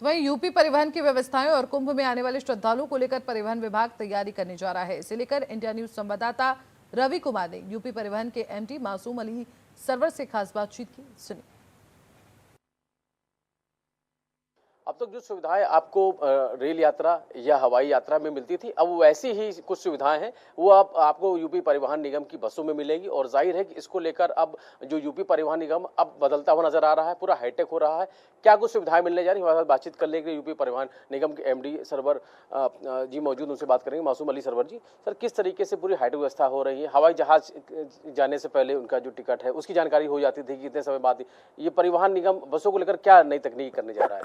तो वहीं यूपी परिवहन की व्यवस्थाएं और कुंभ में आने वाले श्रद्धालुओं को लेकर परिवहन विभाग तैयारी करने जा रहा है। इसे लेकर इंडिया न्यूज संवाददाता रवि कुमार ने यूपी परिवहन के एमडी मासूम अली सरवर से खास बातचीत की। सुनिए। अब तक जो सुविधाएं आपको रेल यात्रा या हवाई यात्रा में मिलती थी, अब वैसी ही कुछ सुविधाएं हैं वो आपको यूपी परिवहन निगम की बसों में मिलेंगी। और जाहिर है कि इसको लेकर अब जो यूपी परिवहन निगम अब बदलता हुआ नजर आ रहा है, पूरा हाईटेक हो रहा है। क्या कुछ सुविधाएं मिलने जा रही है, हमारे साथ बातचीत करने के लिए यूपी परिवहन निगम के एमडी सरवर जी मौजूद, उनसे बात करेंगे। मासूम अली सरवर जी, सर किस तरीके से पूरी हाईटेक व्यवस्था हो रही है? हवाई जहाज जाने से पहले उनका जो टिकट है उसकी जानकारी हो जाती थी कि कितने समय बाद ये परिवहन निगम बसों को लेकर क्या नई तकनीक करने जा रहा है?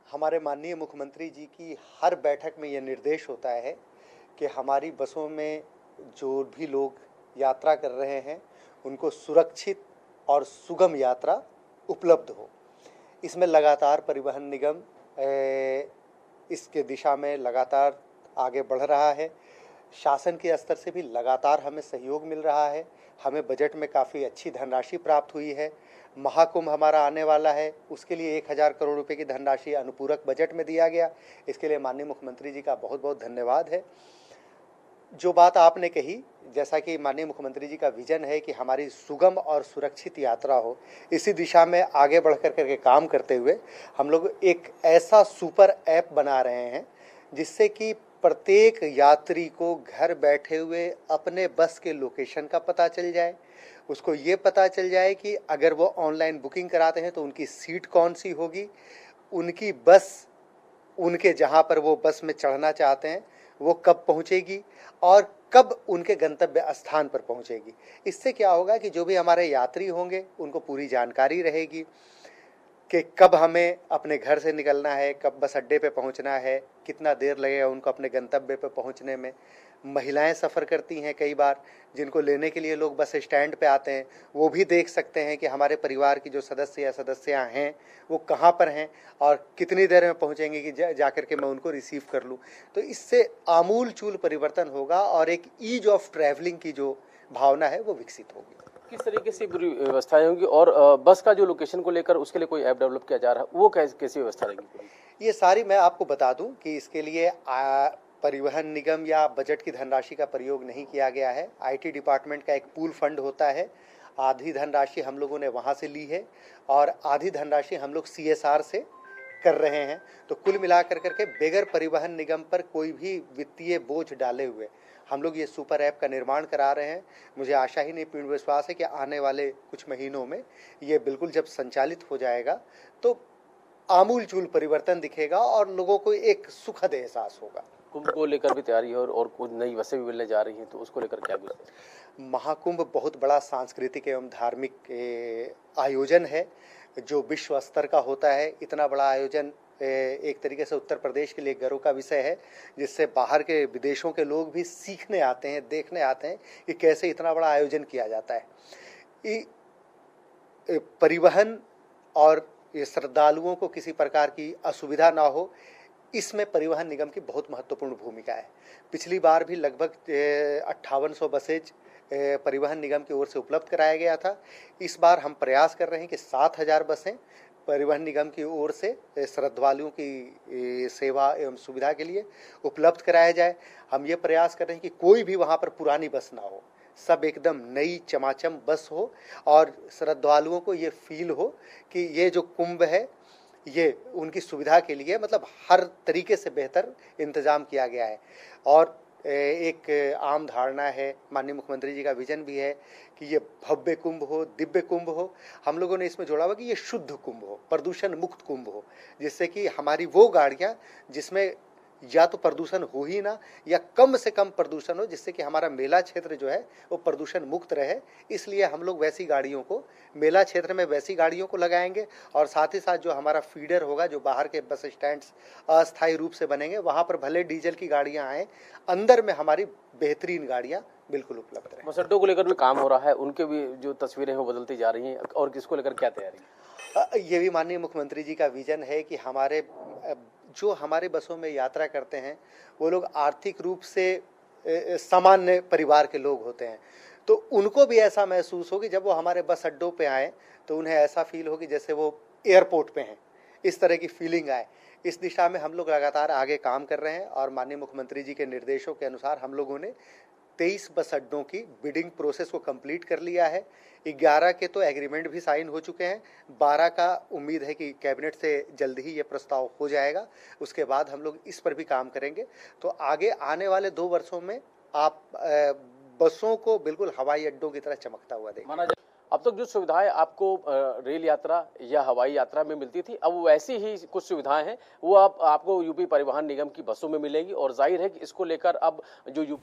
हमारे माननीय मुख्यमंत्री जी की हर बैठक में ये निर्देश होता है कि हमारी बसों में जो भी लोग यात्रा कर रहे हैं उनको सुरक्षित और सुगम यात्रा उपलब्ध हो। इसमें लगातार परिवहन निगम इसके दिशा में लगातार आगे बढ़ रहा है। शासन के स्तर से भी लगातार हमें सहयोग मिल रहा है। हमें बजट में काफ़ी अच्छी धनराशि प्राप्त हुई है। महाकुंभ हमारा आने वाला है, उसके लिए 1000 करोड़ रुपए की धनराशि अनुपूरक बजट में दिया गया। इसके लिए माननीय मुख्यमंत्री जी का बहुत बहुत धन्यवाद है। जो बात आपने कही, जैसा कि माननीय मुख्यमंत्री जी का विजन है कि हमारी सुगम और सुरक्षित यात्रा हो, इसी दिशा में आगे बढ़ करके काम करते हुए हम लोग एक ऐसा सुपर ऐप बना रहे हैं जिससे कि प्रत्येक यात्री को घर बैठे हुए अपने बस के लोकेशन का पता चल जाए। उसको ये पता चल जाए कि अगर वो ऑनलाइन बुकिंग कराते हैं तो उनकी सीट कौन सी होगी, उनकी बस उनके जहाँ पर वो बस में चढ़ना चाहते हैं वो कब पहुँचेगी और कब उनके गंतव्य स्थान पर पहुँचेगी। इससे क्या होगा कि जो भी हमारे यात्री होंगे उनको पूरी जानकारी रहेगी कि कब हमें अपने घर से निकलना है, कब बस अड्डे पे पहुंचना है, कितना देर लगेगा उनको अपने गंतव्य पे पहुंचने में। महिलाएं सफ़र करती हैं कई बार, जिनको लेने के लिए लोग बस स्टैंड पे आते हैं, वो भी देख सकते हैं कि हमारे परिवार की जो सदस्य या सदस्याँ हैं वो कहाँ पर हैं और कितनी देर में पहुँचेंगे कि जा कर के मैं उनको रिसीव कर लूँ। तो इससे आमूल चूल परिवर्तन होगा और एक ईज ऑफ ट्रैवलिंग की जो भावना है वो विकसित होगी। किस तरीके से पूरी व्यवस्थाएं होंगी और बस का जो लोकेशन को लेकर उसके लिए कोई ऐप डेवलप किया जा रहा है, वो कैसी व्यवस्था रहेगी? ये सारी मैं आपको बता दूं कि इसके लिए परिवहन निगम या बजट की धनराशि का प्रयोग नहीं किया गया है। आईटी डिपार्टमेंट का एक पूल फंड होता है, आधी धनराशि हम लोगों ने वहाँ से ली है और आधी धनराशि हम लोग CSR से कर रहे हैं। तो कुल मिलाकर करके बगैर परिवहन निगम पर कोई भी वित्तीय बोझ डाले हुए हम लोग ये सुपर ऐप का निर्माण करा रहे हैं। मुझे आशा ही नहीं, पूर्ण विश्वास है कि आने वाले कुछ महीनों में ये बिल्कुल जब संचालित हो जाएगा तो आमूल चूल परिवर्तन दिखेगा और लोगों को एक सुखद एहसास होगा। कुंभ को लेकर भी तैयारी है और कुछ नई बसें भी मिलने जा रही हैं, तो उसको लेकर क्या कुछ? महाकुंभ बहुत बड़ा सांस्कृतिक एवं धार्मिक आयोजन है जो विश्व स्तर का होता है। इतना बड़ा आयोजन एक तरीके से उत्तर प्रदेश के लिए गर्व का विषय है, जिससे बाहर के विदेशों के लोग भी सीखने आते हैं, देखने आते हैं कि कैसे इतना बड़ा आयोजन किया जाता है। परिवहन और श्रद्धालुओं को किसी प्रकार की असुविधा ना हो, इसमें परिवहन निगम की बहुत महत्वपूर्ण भूमिका है। पिछली बार भी लगभग 5800 बसेज परिवहन निगम की ओर से उपलब्ध कराया गया था। इस बार हम प्रयास कर रहे हैं कि 7000 बसें परिवहन निगम की ओर से श्रद्धालुओं की सेवा एवं सुविधा के लिए उपलब्ध कराया जाए। हम ये प्रयास कर रहे हैं कि कोई भी वहाँ पर पुरानी बस ना हो, सब एकदम नई चमाचम बस हो और श्रद्धालुओं को ये फील हो कि ये जो कुंभ है ये उनकी सुविधा के लिए मतलब हर तरीके से बेहतर इंतज़ाम किया गया है। और एक आम धारणा है, माननीय मुख्यमंत्री जी का विजन भी है कि ये भव्य कुंभ हो, दिव्य कुंभ हो। हम लोगों ने इसमें जोड़ा हुआ कि ये शुद्ध कुंभ हो, प्रदूषण मुक्त कुंभ हो, जिससे कि हमारी वो गाड़ियाँ जिसमें या तो प्रदूषण हो ही ना या कम से कम प्रदूषण हो, जिससे कि हमारा मेला क्षेत्र जो है वो प्रदूषण मुक्त रहे। इसलिए हम लोग वैसी गाड़ियों को मेला क्षेत्र में वैसी गाड़ियों को लगाएंगे और साथ ही साथ जो हमारा फीडर होगा, जो बाहर के बस स्टैंड्स अस्थायी रूप से बनेंगे, वहाँ पर भले डीजल की गाड़ियाँ आएँ, अंदर में हमारी बेहतरीन गाड़ियाँ बिल्कुल उपलब्ध रहे। बस अड्डों को लेकर भी काम हो रहा है, उनके भी जो तस्वीरें हैं वो बदलती जा रही हैं, और किसको लेकर क्या तैयारी? ये भी माननीय मुख्यमंत्री जी का विजन है कि हमारे बसों में यात्रा करते हैं वो लोग आर्थिक रूप से सामान्य परिवार के लोग होते हैं, तो उनको भी ऐसा महसूस हो कि जब वो हमारे बस अड्डों पे आए तो उन्हें ऐसा फील हो कि जैसे वो एयरपोर्ट पे हैं। इस तरह की फीलिंग आए, इस दिशा में हम लोग लगातार आगे काम कर रहे हैं। और माननीय मुख्यमंत्री जी के निर्देशों के अनुसार हम लोगों ने 23 बस अड्डों की बिडिंग प्रोसेस को कंप्लीट कर लिया है। 11 के तो एग्रीमेंट भी साइन हो चुके हैं, 12 का उम्मीद है कि कैबिनेट से जल्द ही ये प्रस्ताव हो जाएगा। उसके बाद हम लोग इस पर भी काम करेंगे। तो आगे आने वाले 2 वर्षों में आप बसों को बिल्कुल हवाई अड्डों की तरह चमकता हुआ देखेंगे। अब तक जो सुविधाएं आपको रेल यात्रा या हवाई यात्रा में मिलती थी, अब वैसी ही कुछ सुविधाएं हैं वो आपको यूपी परिवहन निगम की बसों में मिलेंगी और जाहिर है कि इसको लेकर अब जो यूपी